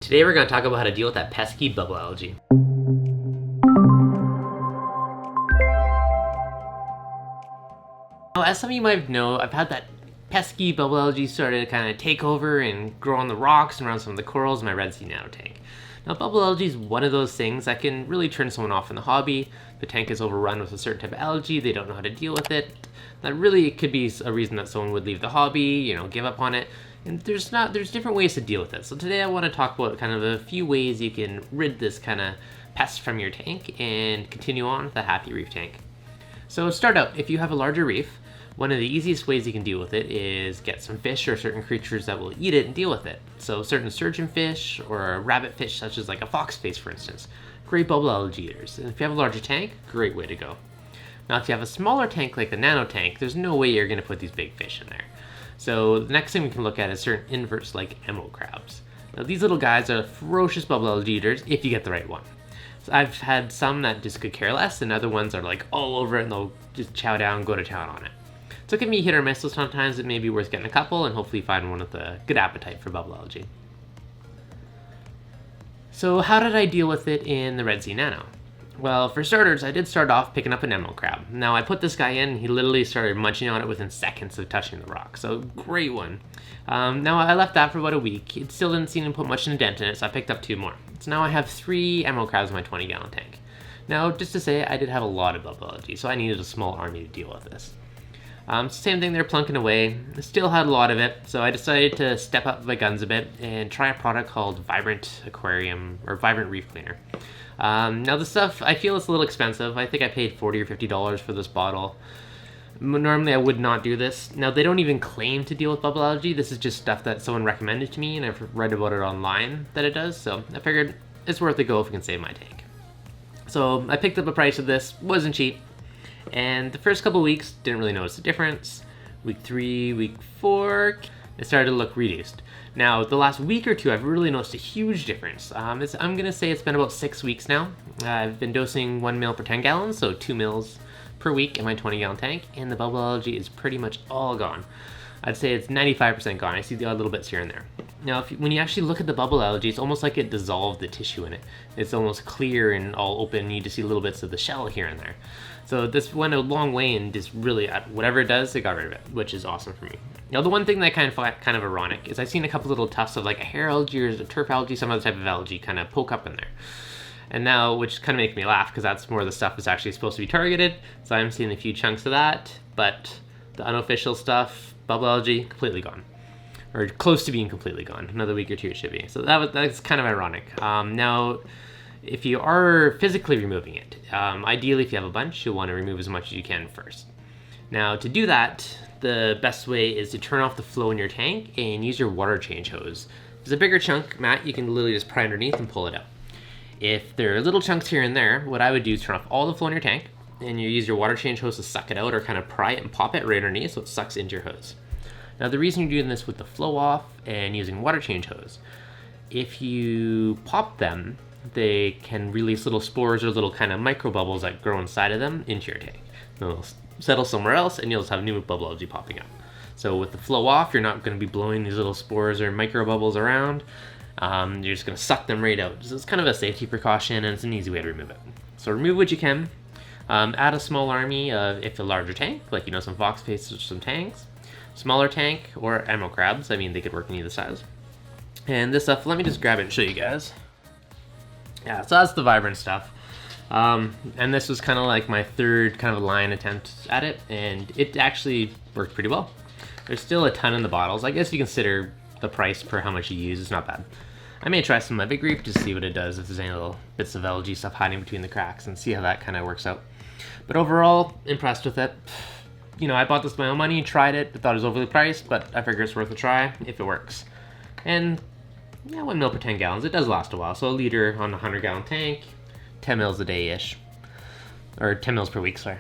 Today we're going to talk about how to deal with that pesky bubble algae. Now, as some of you might know, I've had that pesky bubble algae started to kind of take over and grow on the rocks and around some of the corals in my Red Sea nano tank. Now, bubble algae is one of those things that can really turn someone off in the hobby. The tank is overrun with a certain type of algae, they don't know how to deal with it. That really could be a reason that someone would leave the hobby, give up on it. And there's different ways to deal with it. So today I want to talk about kind of a few ways you can rid this kind of pest from your tank and continue on with a happy reef tank. So to start out, if you have a larger reef, one of the easiest ways you can deal with it is get some fish or certain creatures that will eat it and deal with it. So certain surgeon fish or a rabbit fish such as like a foxface, for instance. Great bubble algae eaters. And if you have a larger tank, great way to go. Now if you have a smaller tank like the nano tank, there's no way you're going to put these big fish in there. So the next thing we can look at is certain inverts like emerald crabs. Now these little guys are ferocious bubble algae eaters if you get the right one. So I've had some that just could care less, and other ones are like all over it and they'll just chow down and go to town on it. So it can be hit or miss, so sometimes it may be worth getting a couple and hopefully find one with a good appetite for bubble algae. So how did I deal with it in the Red Sea Nano? Well, for starters, I did start off picking up an emerald crab. Now, I put this guy in, he literally started munching on it within seconds of touching the rock, so great one. Now, I left that for about a week. It still didn't seem to put much of a dent in it, so I picked up 2 more. So now I have 3 emerald crabs in my 20-gallon tank. Now, just to say, I did have a lot of bubble algae, so I needed a small army to deal with this. Same thing, they're plunking away. I still had a lot of it, so I decided to step up my guns a bit and try a product called Vibrant Aquarium, or Vibrant Reef Cleaner. Now this stuff, I feel it's a little expensive. I think I paid $40 or $50 for this bottle. Normally I would not do this. Now they don't even claim to deal with bubble algae. This is just stuff that someone recommended to me and I've read about it online that it does. So I figured it's worth a go if it can save my tank. So I picked up a price of this, wasn't cheap. And the first couple weeks, didn't really notice the difference. Week 3, week 4, it started to look reduced. Now, the last week or 2, I've really noticed a huge difference. I'm going to say it's been about 6 weeks now. I've been dosing 1 mil per 10 gallons, so 2 mils per week in my 20-gallon tank, and the bubble algae is pretty much all gone. I'd say it's 95% gone. I see the odd little bits here and there. Now, when you actually look at the bubble algae, it's almost like it dissolved the tissue in it. It's almost clear and all open. You just see little bits of the shell here and there. So this went a long way and just really, whatever it does, it got rid of it, which is awesome for me. Now, the one thing that I kind of find kind of ironic is I've seen a couple little tufts of like a hair algae or a turf algae, some other type of algae kind of poke up in there. And now, which kind of makes me laugh because that's more of the stuff that's actually supposed to be targeted. So I'm seeing a few chunks of that, but the unofficial stuff, bubble algae, completely gone. Or close to being completely gone. Another week or 2 it should be. So that's kind of ironic. Now, if you are physically removing it, ideally if you have a bunch, you'll want to remove as much as you can first. Now, to do that, the best way is to turn off the flow in your tank and use your water change hose. If there's a bigger chunk, Matt, you can literally just pry underneath and pull it out. If there are little chunks here and there, what I would do is turn off all the flow in your tank and you use your water change hose to suck it out or kind of pry it and pop it right underneath so it sucks into your hose. Now, the reason you're doing this with the flow off and using water change hose, if you pop them, they can release little spores or little kind of micro bubbles that grow inside of them into your tank. They'll settle somewhere else and you'll just have new bubble algae popping up. So with the flow off, you're not going to be blowing these little spores or micro bubbles around. You're just going to suck them right out. So it's kind of a safety precaution and it's an easy way to remove it. So remove what you can. Add a small army if a larger tank, like some foxfaces or some tanks. Smaller tank or emerald crabs. I mean, they could work in either size. And this stuff, let me just grab it and show you guys. Yeah, so that's the Vibrant stuff. And this was kind of like my 3rd kind of line attempt at it, and it actually worked pretty well. There's still a ton in the bottles. I guess if you consider the price per how much you use, it's not bad. I may try some in my big reef to see what it does, if there's any little bits of algae stuff hiding between the cracks, and see how that kind of works out. But overall, impressed with it. I bought this with my own money, tried it, I thought it was overly priced, but I figure it's worth a try if it works. And yeah, 1 mil per 10 gallons, it does last a while. So a liter on a 100-gallon tank, 10 mils a day-ish. Or 10 mils per week, sorry.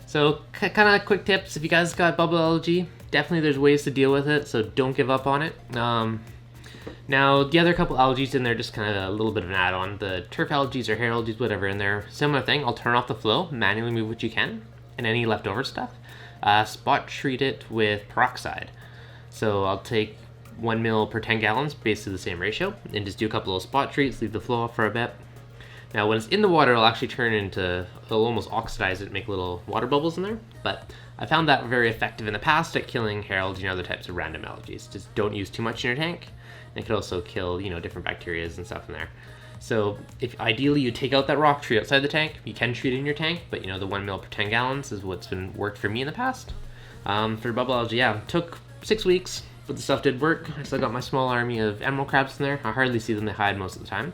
So kind of quick tips, if you guys got bubble algae, definitely there's ways to deal with it, so don't give up on it. Now, the other couple algae in there, just kind of a little bit of an add-on. The turf algae or hair algae, whatever in there, similar thing. I'll turn off the flow, manually move what you can, and any leftover stuff. Spot treat it with peroxide. So I'll take 1 mil per 10 gallons, basically the same ratio, and just do a couple of spot treats, leave the flow off for a bit. Now when it's in the water, it'll actually turn into, it'll almost oxidize it, make little water bubbles in there, but I found that very effective in the past at killing heralds and other types of random algae. Just don't use too much in your tank. And it could also kill, different bacteria and stuff in there. So if ideally you take out that rock tree outside the tank, you can treat it in your tank, but the 1 mil per 10 gallons is what's been worked for me in the past. For bubble algae, yeah, it took 6 weeks, but the stuff did work. I still got my small army of emerald crabs in there. I hardly see them, they hide most of the time.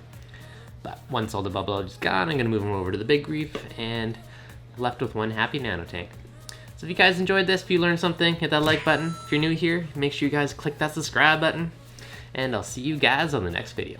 But once all the bubble algae's gone, I'm gonna move them over to the big reef and left with one happy nano tank. So if you guys enjoyed this, if you learned something, hit that like button. If you're new here, make sure you guys click that subscribe button. And I'll see you guys on the next video.